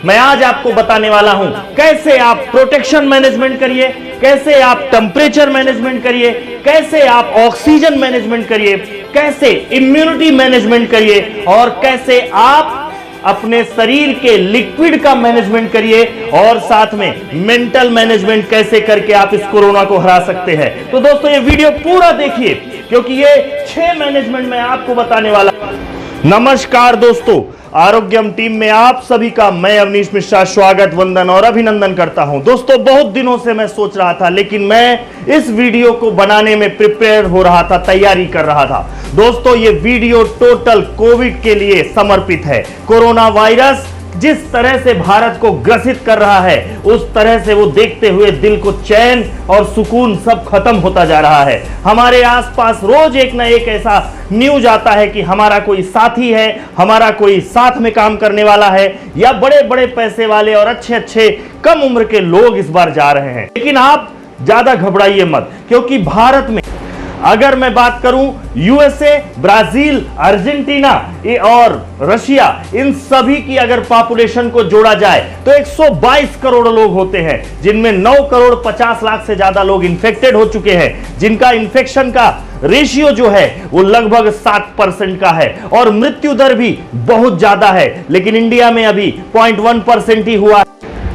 मैं आज आपको बताने वाला हूं कैसे आप प्रोटेक्शन मैनेजमेंट करिए, कैसे आप टेम्परेचर मैनेजमेंट करिए, कैसे आप ऑक्सीजन मैनेजमेंट करिए, कैसे इम्यूनिटी मैनेजमेंट करिए और कैसे आप अपने शरीर के लिक्विड का मैनेजमेंट करिए और साथ में मेंटल मैनेजमेंट कैसे करके आप इस कोरोना को हरा सकते हैं। तो दोस्तों ये वीडियो पूरा देखिए क्योंकि ये 6 मैनेजमेंट मैं आपको बताने वाला। नमस्कार दोस्तों, आरोग्यम टीम में आप सभी का मैं अवनीश मिश्रा स्वागत, वंदन और अभिनंदन करता हूं। दोस्तों बहुत दिनों से मैं सोच रहा था, लेकिन मैं इस वीडियो को बनाने में प्रिपेयर हो रहा था, तैयारी कर रहा था। दोस्तों ये वीडियो टोटल कोविड के लिए समर्पित है। कोरोना वायरस जिस तरह से भारत को ग्रसित कर रहा है, उस तरह से वो देखते हुए दिल को चैन और सुकून सब खत्म होता जा रहा है। हमारे आसपास रोज एक ना एक ऐसा न्यूज आता है कि हमारा कोई साथी है, हमारा कोई साथ में काम करने वाला है, या बड़े बड़े पैसे वाले और अच्छे अच्छे कम उम्र के लोग इस बार जा रहे हैं। लेकिन आप ज्यादा घबराइए मत, क्योंकि भारत में अगर मैं बात करूं यूएसए, ब्राजील, अर्जेंटीना और रशिया, इन सभी की अगर पॉपुलेशन को जोड़ा जाए तो 122 करोड़ लोग होते हैं, जिनमें 9 करोड़ 50 लाख से ज्यादा लोग इन्फेक्टेड हो चुके हैं, जिनका इन्फेक्शन का रेशियो जो है वो लगभग 7% का है और मृत्यु दर भी बहुत ज्यादा है। लेकिन इंडिया में अभी 0.1% ही हुआ।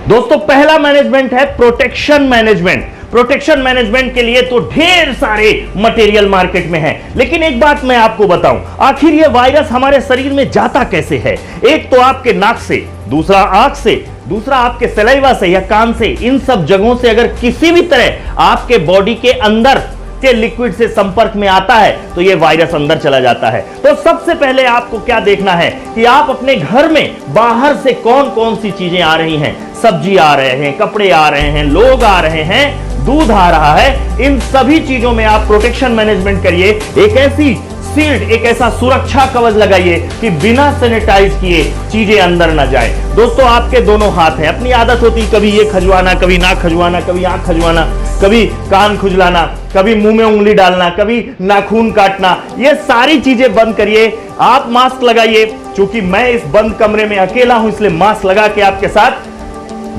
दोस्तों पहला मैनेजमेंट है प्रोटेक्शन मैनेजमेंट। प्रोटेक्शन मैनेजमेंट के लिए तो ढेर सारे मटेरियल मार्केट में हैं, लेकिन एक बात मैं आपको बताऊं, आखिर ये वायरस हमारे शरीर में जाता कैसे है। एक तो आपके नाक से, दूसरा आंख से, दूसरा आपके सलाइवा से या कान से। इन सब जगहों से अगर किसी भी तरह आपके बॉडी के अंदर के लिक्विड से संपर्क में आता है तो ये वायरस अंदर चला जाता है। तो सबसे पहले आपको क्या देखना है कि आप अपने घर में बाहर से कौन कौन सी चीजें आ रही हैं। सब्जी आ रहे हैं, कपड़े आ रहे हैं, लोग आ रहे हैं, दूध आ रहा है। इन सभी चीजों में आप प्रोटेक्शन मैनेजमेंट करिए। एक ऐसी शील्ड, एक ऐसा सुरक्षा कवच लगाइए कि बिना सैनिटाइज किए चीजें अंदर ना जाए। दोस्तों आपके दोनों हाथ हैं, अपनी आदत होती कभी ये खजवाना, कभी नाक खजवाना, कभी आंख खजवाना, कभी कान खुजलाना, कभी मुंह में उंगली डालना, कभी नाखून काटना। ये सारी चीजें बंद करिए। आप मास्क लगाइए। चूंकि मैं इस बंद कमरे में अकेला हूं, इसलिए मास्क लगा के आपके साथ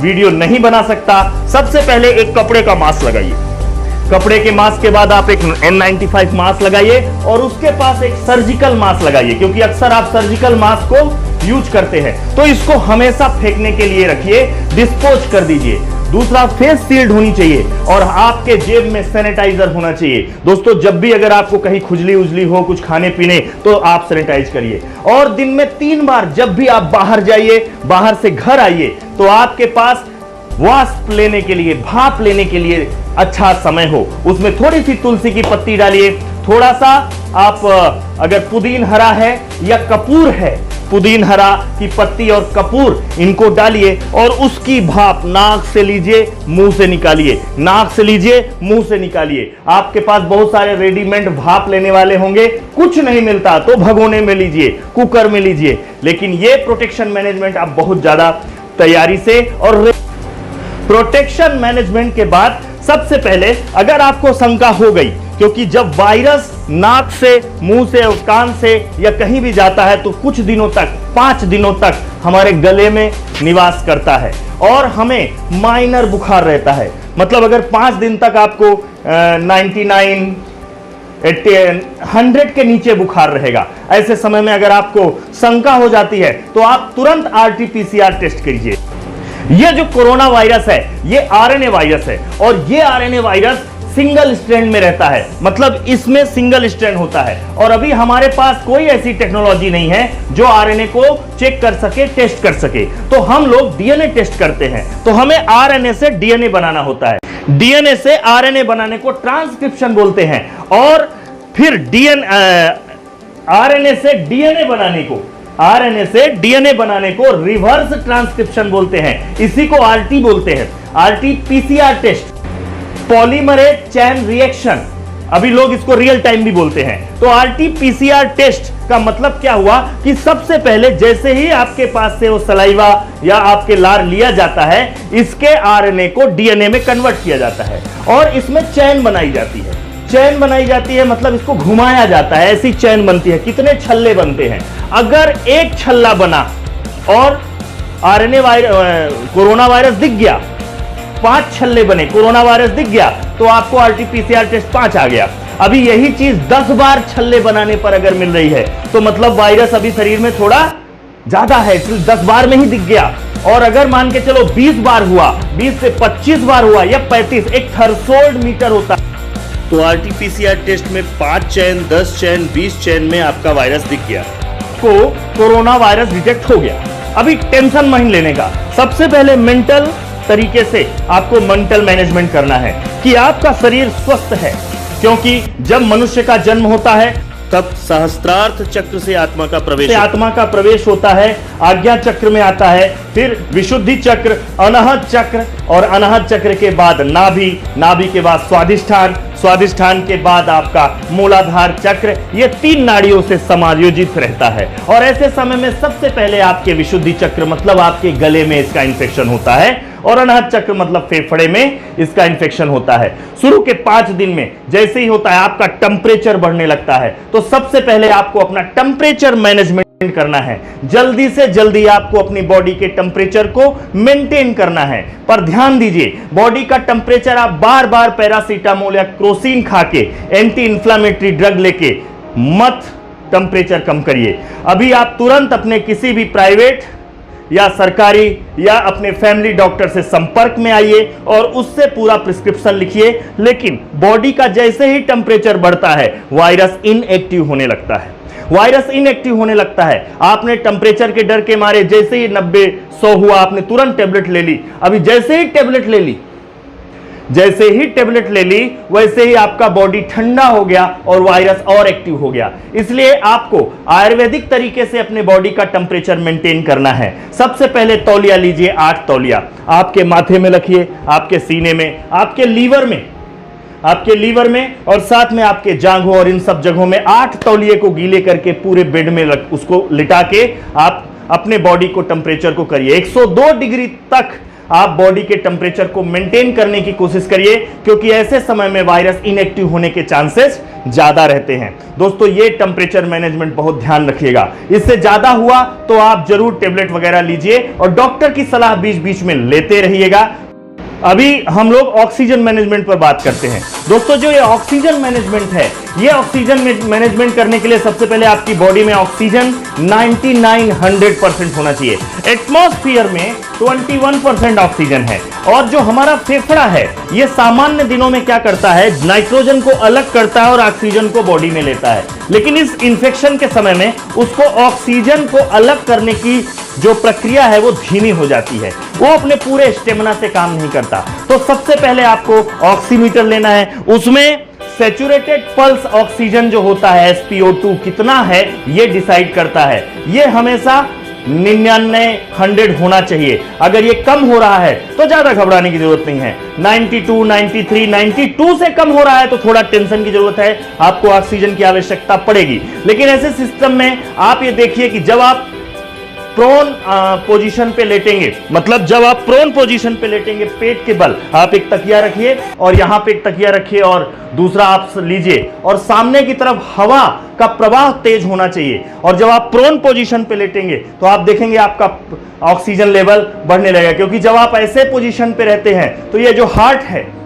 वीडियो नहीं बना सकता। सबसे पहले एक कपड़े का मास्क लगाइए। कपड़े के मास्क के बाद आप एक N95 मास्क लगाइए और उसके पास एक सर्जिकल मास्क लगाइए, क्योंकि अक्सर आप सर्जिकल मास्क को यूज करते हैं, तो इसको हमेशा फेंकने के लिए रखिए, डिस्पोज कर दीजिए। दूसरा, फेस शील्ड होनी चाहिए और आपके जेब में सैनिटाइजर होना चाहिए। दोस्तों जब भी अगर आपको कहीं खुजली उजली हो, कुछ खाने पीने, तो आप सैनिटाइज करिए। और दिन में 3 बार जब भी आप बाहर जाइए, बाहर से घर आइए, तो आपके पास वाष्प लेने के लिए, भाप लेने के लिए अच्छा समय हो, उसमें थोड़ी सी तुलसी की पत्ती डालिए। थोड़ा सा आप अगर पुदीन हरा है या कपूर है, पुदीन हरा की पत्ती और कपूर, इनको डालिए और उसकी भाप नाक से लीजिए, मुंह से निकालिए, नाक से लीजिए, मुंह से निकालिए। आपके पास बहुत सारे रेडीमेड भाप लेने वाले होंगे, कुछ नहीं मिलता तो भगोने में लीजिए, कुकर में लीजिए। लेकिन ये प्रोटेक्शन मैनेजमेंट आप बहुत ज्यादा तैयारी से। और प्रोटेक्शन मैनेजमेंट के बाद सबसे पहले अगर आपको शंका हो गई, क्योंकि जब वायरस नाक से, मुंह से, कान से या कहीं भी जाता है तो कुछ दिनों तक, 5 दिनों तक हमारे गले में निवास करता है और हमें माइनर बुखार रहता है। मतलब अगर 5 दिन तक आपको 99, 100 के नीचे बुखार रहेगा, ऐसे समय में अगर आपको शंका हो जाती है तो आप तुरंत RT-PCR टेस्ट कीजिए। ये जो कोरोना वायरस है ये आरएनए वायरस है और ये आरएनए वायरस सिंगल स्ट्रैंड में रहता है, मतलब इसमें सिंगल स्ट्रैंड होता है। और अभी हमारे पास कोई ऐसी टेक्नोलॉजी नहीं है जो आरएनए को चेक कर सके, टेस्ट कर सके। तो हम लोग डीएनए टेस्ट करते हैं, तो हमें आरएनए से डीएनए बनाना होता है। डीएनए से आरएनए बनाने को ट्रांसक्रिप्शन बोलते हैं और फिर आरएनए से डीएनए बनाने को रिवर्स ट्रांसक्रिप्शन बोलते हैं। इसी को आरटी बोलते हैं, RT-PCR test, polymerase chain reaction, अभी लोग इसको रियल टाइम भी बोलते हैं। तो RT-PCR टेस्ट का मतलब क्या हुआ कि सबसे पहले जैसे ही आपके पास से वो सलाइवा या आपके लार लिया जाता है, इसके आरएनए को डीएनए में कन्वर्ट किया जाता है और इसमें चेन बनाई जाती है। चेन बनाई जाती है मतलब इसको घुमाया जाता है, ऐसी चेन बनती है। कितने छल्ले बनते हैं? अगर एक छल्ला बना और आरएनए कोरोना वायरस दिख गया, 5 छल्ले बने, कोरोना वायरस दिख गया, तो आपको आरटीपीसीआर टेस्ट 5 आ गया। अभी यही चीज 10 बार छल्ले बनाने पर अगर मिल रही है तो मतलब वायरस अभी शरीर में थोड़ा ज्यादा है, इसलिए 10 बार में ही दिख गया। और अगर मान के चलो 20 बार हुआ, 20 से 25 बार हुआ या 35, एक थ्रेशोल्ड मीटर होता है, तो आरटीपीसीआर टेस्ट में 5 चैन, 10 चैन, 20 चैन में आपका वायरस दिख गया, को कोरोना वायरस डिटेक्ट हो गया। अभी टेंशन नहीं लेने का, सबसे पहले मेंटल तरीके से आपको मेंटल मैनेजमेंट करना है कि आपका शरीर स्वस्थ है, क्योंकि जब मनुष्य का जन्म होता है तब सहस्त्रार्थ चक्र से आत्मा का प्रवेश होता है, आज्ञा चक्र में आता है, फिर विशुद्धि चक्र, अनाहत चक्र, और अनाहत चक्र के बाद नाभि, नाभि के बाद स्वादिष्ठान, स्वादिष्ठान के बाद आपका मूलाधार चक्र, ये 3 नाड़ियों से समायोजित रहता है। और ऐसे समय में सबसे पहले आपके विशुद्धि चक्र मतलब आपके गले में इसका इंफेक्शन होता है, और अनाहत चक्र मतलब फेफड़े में इसका इंफेक्शन होता है। शुरू के 5 दिन में जैसे ही होता है आपका टेम्परेचर बढ़ने लगता है, तो सबसे पहले आपको अपना टेम्परेचर मैनेजमेंट करना है। जल्दी से जल्दी आपको अपनी बॉडी के टेम्परेचर को मेंटेन करना है। पर ध्यान दीजिए, बॉडी का टेम्परेचर आप बार बार पैरासीटामोल या क्रोसिन खा के, एंटी इंफ्लेमेटरी ड्रग लेके मत टेम्परेचर कम करिए। अभी आप तुरंत अपने किसी भी प्राइवेट या सरकारी या अपने फैमिली डॉक्टर से संपर्क में आइए और उससे पूरा प्रिस्क्रिप्शन लिखिए। लेकिन बॉडी का जैसे ही टेम्परेचर बढ़ता है वायरस इनएक्टिव होने लगता है, वायरस इनएक्टिव होने लगता है। आपने टेम्परेचर के डर के मारे जैसे ही 90-100 हुआ, आपने तुरंत टेबलेट ले ली। अभी जैसे ही टेबलेट ले ली, वैसे ही आपका बॉडी ठंडा हो गया और वायरस और एक्टिव हो गया। इसलिए आपको आयुर्वेदिक तरीके से अपने बॉडी का टेम्परेचर मेंटेन करना है। सबसे पहले तौलिया लीजिए, 8 तौलिया आपके माथे में रखिए, आपके सीने में, आपके लीवर में और साथ में आपके जांघों और इन सब जगहों में 8 तौलिए को गीले करके पूरे बेड में उसको लिटा के आप अपने बॉडी को टेम्परेचर को करिए। 102 डिग्री तक आप बॉडी के टेम्परेचर को मेंटेन करने की कोशिश करिए, क्योंकि ऐसे समय में वायरस इनएक्टिव होने के चांसेस ज्यादा रहते हैं। दोस्तों, ये टेम्परेचर मैनेजमेंट बहुत ध्यान रखिएगा। इससे ज्यादा हुआ तो आप जरूर टेबलेट वगैरह लीजिए और डॉक्टर की सलाह बीच बीच में लेते रहिएगा। अभी हम लोग ऑक्सीजन मैनेजमेंट पर बात करते हैं। दोस्तों, जो ये ऑक्सीजन मैनेजमेंट है, ये ऑक्सीजन मैनेजमेंट करने के लिए सबसे पहले आपकी बॉडी में ऑक्सीजन 99-100% होना चाहिए। एटमॉस्फेयर में 21% ऑक्सीजन है, और जो हमारा फेफड़ा है ये सामान्य दिनों में क्या करता है, नाइट्रोजन को अलग करता है और ऑक्सीजन को बॉडी में लेता है। लेकिन इस इंफेक्शन के समय में उसको ऑक्सीजन को अलग करने की जो प्रक्रिया है वो धीमी हो जाती है, वो अपने पूरे स्टेमिना से काम नहीं करता। तो सबसे पहले आपको ऑक्सीमीटर लेना है, उसमें सैचुरेटेड पल्स ऑक्सीजन जो होता है SpO2 कितना है ये डिसाइड करता है। ये हमेशा 99-100 होना चाहिए। अगर ये कम हो रहा है तो ज्यादा घबराने की जरूरत नहीं है। 92, 93, 92 से कम हो रहा है तो थोड़ा टेंशन की जरूरत है, आपको ऑक्सीजन की आवश्यकता पड़ेगी। लेकिन ऐसे सिस्टम में आप ये देखिए कि जब आप प्रोन पोजीशन पे लेटेंगे, मतलब जब आप प्रोन पोजीशन पे लेटेंगे, पेट के बल आप एक तकिया रखिए और यहां पे एक तकिया रखिए और दूसरा आप लीजिए, और सामने की तरफ हवा का प्रवाह तेज होना चाहिए। और जब आप प्रोन पोजीशन पे लेटेंगे तो आप देखेंगे आपका ऑक्सीजन लेवल बढ़ने लगेगा, क्योंकि जब आप ऐसे पोजीशन पे रहते हैं तो ये जो हार्ट है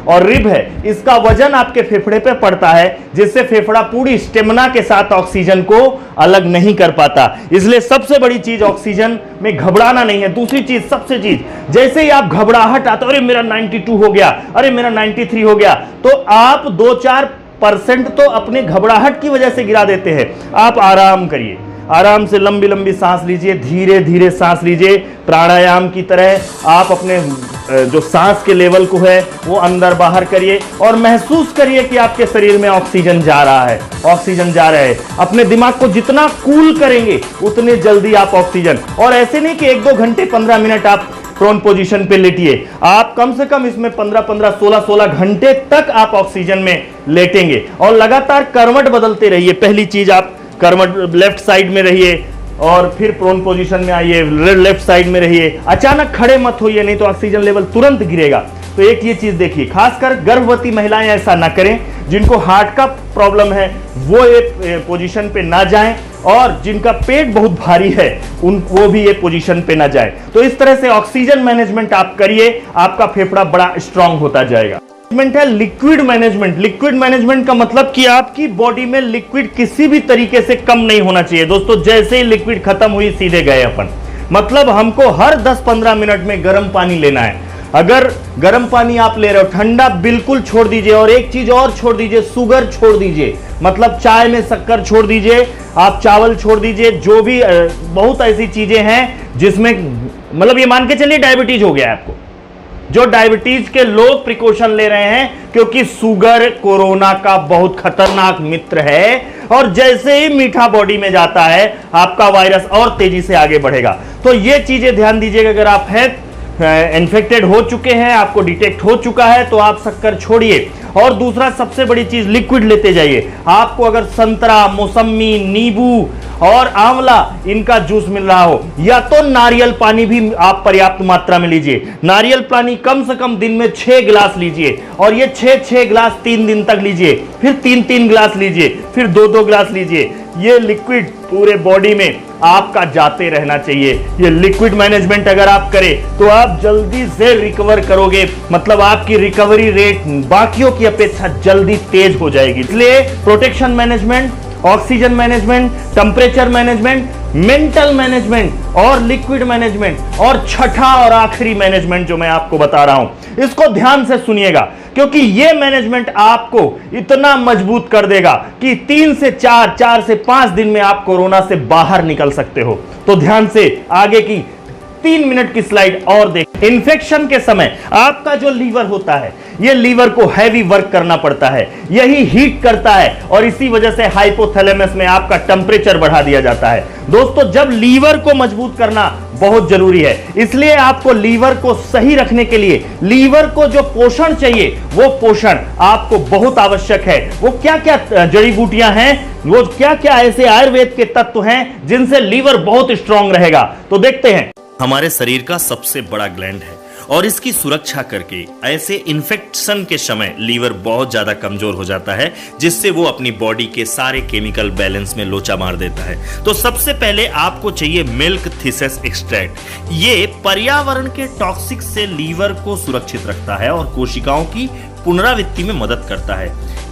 और रिब है, इसका वजन आपके फेफड़े पे पड़ता है, जिससे फेफड़ा पूरी स्टेमिना के साथ ऑक्सीजन को अलग नहीं कर पाता। इसलिए सबसे बड़ी चीज ऑक्सीजन में घबराना नहीं है। दूसरी चीज, सबसे चीज, जैसे ही आप घबराहट आता, अरे मेरा 92 हो गया, अरे मेरा 93 हो गया, तो आप 2-4% तो अपने घबराहट की वजह से गिरा देते हैं। आप आराम करिए, आराम से लंबी लंबी सांस लीजिए, धीरे धीरे सांस लीजिए, प्राणायाम की तरह आप अपने जो सांस के लेवल को है वो अंदर बाहर करिए और महसूस करिए कि आपके शरीर में ऑक्सीजन जा रहा है, ऑक्सीजन जा रहा है। अपने दिमाग को जितना कूल करेंगे उतने जल्दी आप ऑक्सीजन, और ऐसे नहीं कि 1-2 घंटे 15 मिनट आप प्रोन पोजीशन पे लेटिए, आप कम से कम इसमें 15-15, 16-16 घंटे तक आप ऑक्सीजन में लेटेंगे और लगातार करवट बदलते रहिए। पहली चीज, आप करवट लेफ्ट साइड में रहिए और फिर प्रोन पोजीशन में आइए, लेफ्ट साइड में रहिए। अचानक खड़े मत होइए, नहीं तो ऑक्सीजन लेवल तुरंत गिरेगा। तो एक ये चीज देखिए, खासकर गर्भवती महिलाएं ऐसा ना करें, जिनको हार्ट का प्रॉब्लम है वो ये पोजीशन पे ना जाएं। और जिनका पेट बहुत भारी है वो भी ये पोजीशन पे ना जाए। तो इस तरह से ऑक्सीजन मैनेजमेंट आप करिए, आपका फेफड़ा बड़ा स्ट्रांग होता जाएगा। है लिक्विड मैनेजमेंट। लिक्विड मैनेजमेंट का मतलब कि आपकी बॉडी में लिक्विड किसी भी तरीके से कम नहीं होना चाहिए। दोस्तों जैसे ही लिक्विड खत्म हुई सीधे गए अपन, मतलब हमको हर 10-15 मिनट में गर्म पानी लेना है। अगर गर्म पानी आप ले रहे हो, ठंडा बिल्कुल छोड़ दीजिए। और एक चीज और छोड़ दीजिए, शुगर छोड़ दीजिए, मतलब चाय में शक्कर छोड़ दीजिए, आप चावल छोड़ दीजिए, जो भी बहुत ऐसी चीजें हैं जिसमें मतलब ये मान के चलिए डायबिटीज हो गया है आपको। जो डायबिटीज के लोग प्रिकॉशन ले रहे हैं, क्योंकि शुगर कोरोना का बहुत खतरनाक मित्र है और जैसे ही मीठा बॉडी में जाता है आपका वायरस और तेजी से आगे बढ़ेगा। तो ये चीजें ध्यान दीजिएगा। अगर आप हैं इन्फेक्टेड हो चुके हैं, आपको डिटेक्ट हो चुका है, तो आप शक्कर छोड़िए। और दूसरा सबसे बड़ी चीज, लिक्विड लेते जाइए। आपको अगर संतरा, मौसमी, नींबू और आंवला इनका जूस मिल रहा हो, या तो नारियल पानी भी आप पर्याप्त मात्रा में लीजिए। नारियल पानी कम से कम दिन में 6 गिलास लीजिए, और ये 6 गिलास 3 दिन तक लीजिए, फिर 3 गिलास लीजिए, फिर 2 गिलास लीजिए। ये लिक्विड पूरे बॉडी में आपका जाते रहना चाहिए। ये लिक्विड मैनेजमेंट अगर आप करें तो आप जल्दी से रिकवर करोगे, मतलब आपकी रिकवरी रेट बाकियों की अपेक्षा जल्दी तेज हो जाएगी। इसलिए protection management, oxygen management, temperature management, mental management और लिक्विड मैनेजमेंट, और छठा और आखिरी मैनेजमेंट जो मैं आपको बता रहा हूं, इसको ध्यान से सुनिएगा, क्योंकि यह मैनेजमेंट आपको इतना मजबूत कर देगा कि 3 से 4 से 5 दिन में आप कोरोना से बाहर निकल सकते हो। तो ध्यान से आगे की 3 मिनट की स्लाइड और देख। इन्फेक्शन के समय आपका जो लीवर होता है, ये लीवर को हैवी वर्क करना पड़ता है, यही हीट करता है, और इसी वजह से हाइपोथैलेमस में आपका टेम्परेचर बढ़ा दिया जाता है। दोस्तों जब लीवर को मजबूत करना बहुत जरूरी है, इसलिए आपको लीवर को सही रखने के लिए लीवर को जो पोषण चाहिए वो पोषण आपको बहुत आवश्यक है। वो क्या क्या जड़ी बूटियां हैं, वो क्या क्या ऐसे आयुर्वेद के तत्व हैं जिनसे लीवर बहुत स्ट्रांग रहेगा, तो देखते हैं। हमारे शरीर का सबसे बड़ा ग्लैंड है और इसकी सुरक्षा करके ऐसे इन्फेक्शन के समय लीवर बहुत ज्यादा कमजोर हो जाता है, जिससे वो अपनी बॉडी के सारे केमिकल बैलेंस में लोचा मार देता है। तो सबसे पहले आपको चाहिए मिल्क थिसिस एक्सट्रैक्ट। ये पर्यावरण के टॉक्सिक से लीवर को सुरक्षित रखता है और कोशिकाओं की पुनरावृत्ति में मदद करता है।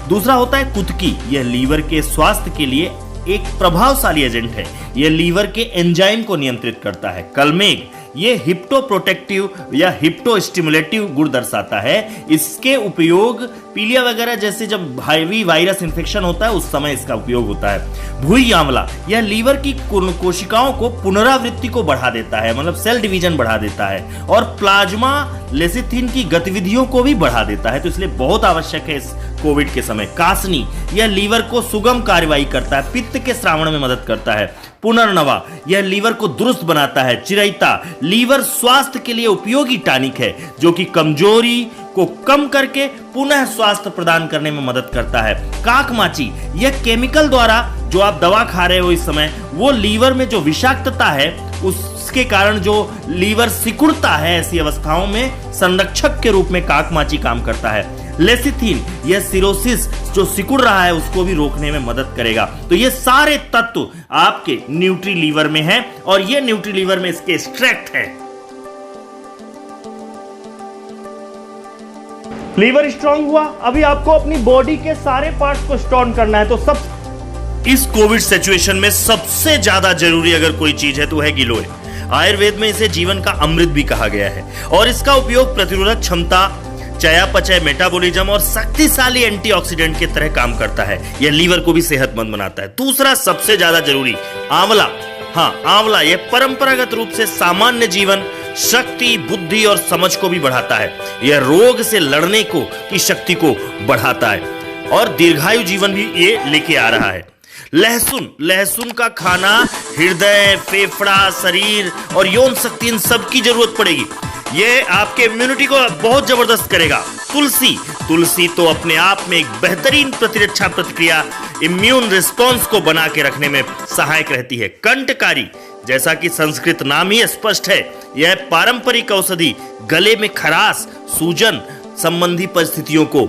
दूसरा होता है कुतकी। यह लीवर के स्वास्थ्य के लिए एक प्रभावशाली एजेंट है। यह लीवर के एंजाइम को नियंत्रित करता है। कलमेग ये हिप्टो प्रोटेक्टिव या हिप्टो स्टिमुलेटिव गुण दर्शाता है। इसके उपयोग पीलिया वगैरह जैसे जब हैवी वायरस इन्फेक्शन होता है उस समय इसका उपयोग होता है। भुई आंवला यह लीवर की कोशिकाओं को पुनरावृत्ति को बढ़ा देता है, मतलब सेल डिवीजन बढ़ा देता है, और प्लाज्मा लेसिथिन की गतिविधियों को भी बढ़ा देता है, तो इसलिए बहुत आवश्यक है इस कोविड के समय। कासनी यह लीवर को सुगम कार्यवाही करता है, पित्त के श्रावण में मदद करता है। पुनर्नवा यह लीवर को दुरुस्त बनाता है। चिरैता लीवर स्वास्थ्य के लिए उपयोगी टॉनिक है, जो कि कमजोरी को कम करके पुनः स्वास्थ्य प्रदान करने में मदद करता है। काकमाची यह केमिकल द्वारा जो आप दवा खा रहे हो इस समय, वो लीवर में जो विषाक्तता है उसके कारण जो लीवर सिकुड़ता है, ऐसी अवस्थाओं में संरक्षक के रूप में काकमाची काम करता है। लेसिथिन यह सिरोसिस जो सिकुड़ रहा है उसको भी रोकने में मदद करेगा। तो ये सारे तत्व आपके न्यूट्री लीवर में हैं और ये न्यूट्री लीवर में इसके एक्सट्रैक्ट है। लीवर स्ट्रांग हुआ, अभी आपको अपनी बॉडी के सारे पार्ट्स को स्ट्रांग करना है। तो सब इस कोविड सिचुएशन में सबसे ज्यादा जरूरी अगर कोई चीज है तो है गिलोय। आयुर्वेद में इसे जीवन का अमृत भी कहा गया है और इसका उपयोग प्रतिरोधक क्षमता, चयापचय, मेटाबॉलिज्म और शक्तिशाली एंटीऑक्सीडेंट के तरह काम करता है। यह लीवर को भी सेहतमंद बनाता है। दूसरा सबसे ज्यादा जरूरी आंवला। हाँ, आंवला यह परंपरागत रूप से सामान्य जीवन, शक्ति, बुद्धि और समझ को भी बढ़ाता है। यह रोग से लड़ने की शक्ति को बढ़ाता है और दीर्घायु जीवन भी ये लेके आ रहा है। लहसुन का खाना हृदय, फेफड़ा, शरीर और यौन शक्ति इन सब की जरूरत पड़ेगी। ये आपके इम्यूनिटी को बहुत जबरदस्त करेगा। तुलसी तो अपने आप में एक बेहतरीन प्रतिरक्षा प्रतिक्रिया, इम्यून रिस्पॉन्स को बना के रखने में सहायक रहती है। कंटकारी, जैसा कि संस्कृत नाम ही स्पष्ट है, यह पारंपरिक औषधि गले में खराश, सूजन संबंधी परिस्थितियों को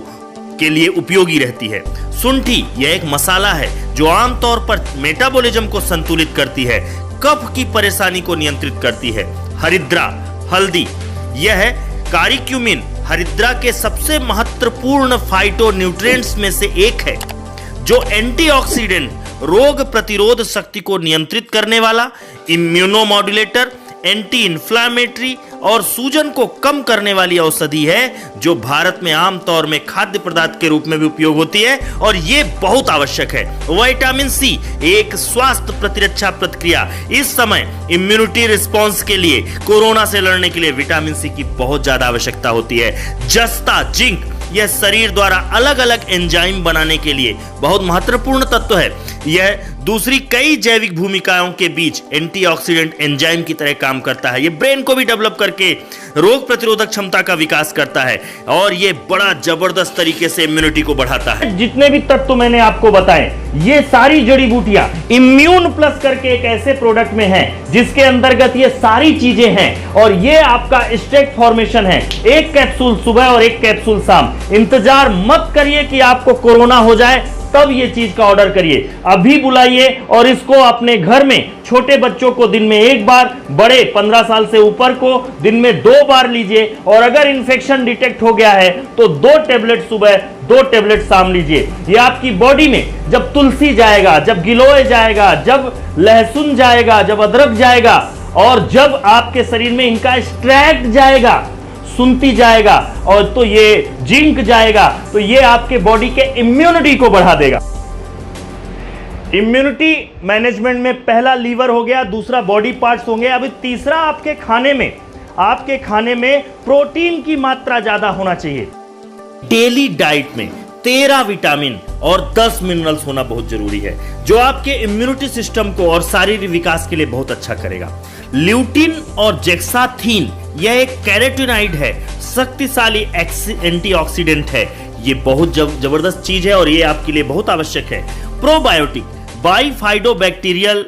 के लिए उपयोगी रहती है। सुंठी यह एक मसाला है जो आमतौर पर मेटाबॉलिज्म को संतुलित करती है, कफ की परेशानी को नियंत्रित करती है। हरिद्रा हल्दी यह है कारिक्यूमिन हरिद्रा के सबसे महत्वपूर्ण फाइटोन्यूट्रिएंट्स में से एक है, जो एंटीऑक्सीडेंट, रोग प्रतिरोध शक्ति को नियंत्रित करने वाला, इम्यूनोमॉड्यूलेटर, एंटी इंफ्लेमेटरी और सूजन को कम करने वाली औषधि है, जो भारत में आमतौर में खाद्य पदार्थ के रूप में भी उपयोग होती है और ये बहुत आवश्यक है। विटामिन सी एक स्वास्थ्य प्रतिरक्षा प्रतिक्रिया, इस समय इम्यूनिटी रिस्पांस के लिए, कोरोना से लड़ने के लिए विटामिन सी की बहुत ज्यादा आवश्यकता होती है। जस्ता जिंक यह शरीर द्वारा अलग अलग एंजाइम बनाने के लिए बहुत महत्वपूर्ण तत्व है। यह दूसरी कई जैविक भूमिकाओं के बीच एंटीऑक्सीडेंट एंजाइम की तरह काम करता है। यह ब्रेन को भी डेवलप करके रोग प्रतिरोधक क्षमता का विकास करता है और यह बड़ा जबरदस्त तरीके से इम्यूनिटी को बढ़ाता है। जितने भी तत्व मैंने आपको बताए, ये सारी जड़ी बूटियां इम्यून प्लस करके एक ऐसे प्रोडक्ट में है जिसके अंतर्गत ये सारी चीजें हैं और ये आपका स्टेक फॉर्मेशन है। एक कैप्सूल सुबह और एक कैप्सूल शाम। इंतजार मत करिए कि आपको कोरोना हो जाए तब ये चीज का ऑर्डर करिए, अभी बुलाइए और इसको अपने घर में छोटे बच्चों को दिन में एक बार, बड़े 15 साल से ऊपर को दिन में 2 बार लीजिए और अगर इंफेक्शन डिटेक्ट हो गया है तो 2 टैबलेट सुबह 2 टैबलेट शाम लीजिए। ये आपकी बॉडी में जब तुलसी जाएगा, जब गिलोय जाएगा, जब लहसुन जाएगा, जब अदरक जाएगा और जब आपके शरीर में इनका एक्सट्रैक्ट जाएगा, सुनती जाएगा और तो ये जिंक जाएगा, तो ये आपके बॉडी के इम्यूनिटी को बढ़ा देगा। इम्यूनिटी मैनेजमेंट में पहला लीवर हो गया, दूसरा बॉडी पार्ट्स होंगे। अभी तीसरा आपके खाने में प्रोटीन की मात्रा ज्यादा होना चाहिए। डेली डाइट में 13 विटामिन और 10 मिनरल्स होना बहुत जरूरी है, जो आपके इम्यूनिटी सिस्टम को और शारीरिक विकास के लिए बहुत अच्छा करेगा। ल्यूटिन और जेक्साथीन यह एक कैरोटीनॉइड है, शक्तिशाली एंटीऑक्सीडेंट है। ये बहुत जबरदस्त चीज है और ये आपके लिए बहुत आवश्यक है। प्रोबायोटिक बाइफाइडोबैक्टीरियल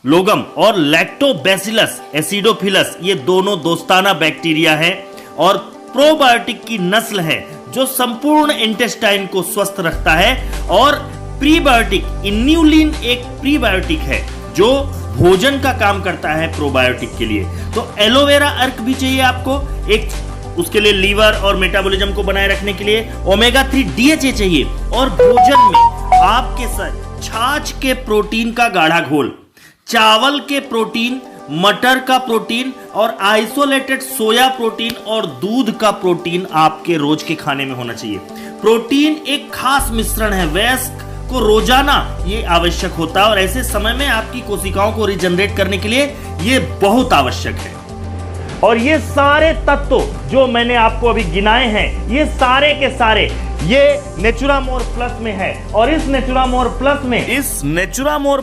लोगम और लैक्टोबैसिलस एसिडोफिलस ये दोनों दोस्ताना बैक्टीरिया हैं और प्रोबायोटिक की नस्ल है जो संपूर्ण इंटेस्टाइन को स्वस्थ रखता है। और प्रीबायोटिक इन्यूलिन एक प्रीबायोटिक है जो भोजन का काम करता है प्रोबायोटिक के लिए। तो एलोवेरा अर्क भी चाहिए आपको, एक उसके लिए लीवर और मेटाबॉलिज्म को बनाए रखने के लिए। ओमेगा 3 DHA चाहिए और भोजन में आपके साथ छाछ के प्रोटीन का गाढ़ा घोल, चावल के प्रोटीन, मटर का प्रोटीन और आइसोलेटेड सोया प्रोटीन और दूध का प्रोटीन आपके रोज के खाने में होना चाहिए। प्रोटीन एक खास मिश्रण है, वयस्क को रोजाना ये आवश्यक होता है और ऐसे समय में आपकी कोशिकाओं को रिजनरेट करने के लिए ये बहुत आवश्यक है। और ये सारे तत्व जो मैंने आपको अभी गिनाए हैं, ये सारे के सारे ये नेचुरामोर प्लस में है और इस नेचुरामोर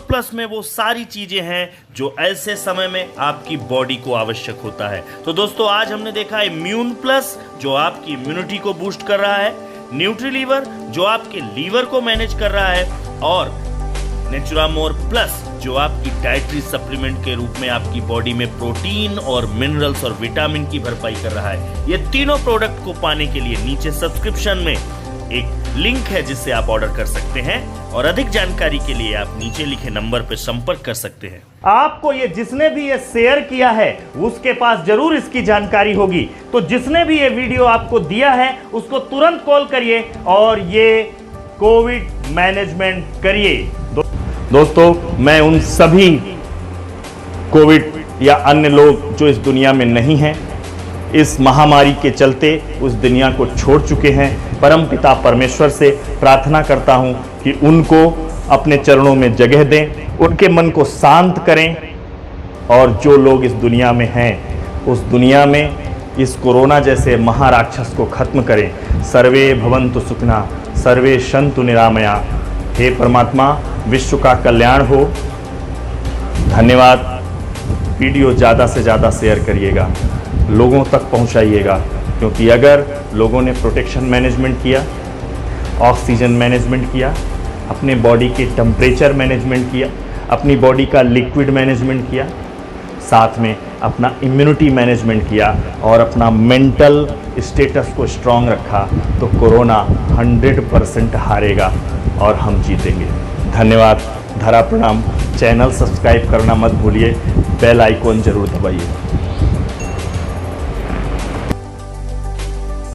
प्लस में वो सारी चीजें हैं जो ऐसे समय में आपकी बॉडी को आवश्यक होता है। तो दोस्तों आज हमने देखा इम्यून प्लस जो आपकी इम्यूनिटी को बूस्ट कर रहा है, न्यूट्रीलीवर जो आपके लीवर को मैनेज कर रहा है और नेचुरामोर प्लस जो आपकी डाइटरी सप्लीमेंट के रूप में आपकी बॉडी में प्रोटीन और मिनरल्स और विटामिन की भरपाई कर रहा है। ये तीनों प्रोडक्ट को पाने के लिए नीचे सब्सक्रिप्शन में एक लिंक है जिससे आप ऑर्डर कर सकते हैं और अधिक जानकारी के लिए आप नीचे लिखे नंबर पर संपर्क कर सकते हैं। आपको ये जिसने भी ये शेयर किया है उसके पास जरूर इसकी जानकारी होगी, तो जिसने भी ये वीडियो आपको दिया है उसको तुरंत कॉल करिए और ये कोविड मैनेजमेंट करिए। दोस्तों मैं उन सभी कोविड या अन्य लोग जो इस दुनिया में नहीं हैं, इस महामारी के चलते उस दुनिया को छोड़ चुके हैं, परमपिता परमेश्वर से प्रार्थना करता हूं कि उनको अपने चरणों में जगह दें, उनके मन को शांत करें और जो लोग इस दुनिया में हैं उस दुनिया में इस कोरोना जैसे महाराक्षस को खत्म करें। सर्वे भवन्तु सुखिनः, सर्वे सन्तु निरामया। हे परमात्मा, विश्व का कल्याण हो। धन्यवाद। वीडियो ज़्यादा से ज़्यादा शेयर करिएगा, लोगों तक पहुंचाइएगा, क्योंकि अगर लोगों ने प्रोटेक्शन मैनेजमेंट किया, ऑक्सीजन मैनेजमेंट किया, अपने बॉडी के टेम्परेचर मैनेजमेंट किया, अपनी बॉडी का लिक्विड मैनेजमेंट किया, साथ में अपना इम्यूनिटी मैनेजमेंट किया और अपना मेंटल स्टेटस को स्ट्रांग रखा तो कोरोना 100% हारेगा और हम जीतेंगे। धन्यवाद। धरा प्रणाम। चैनल सब्सक्राइब करना मत भूलिए, बेल आइकॉन जरूर दबाइए।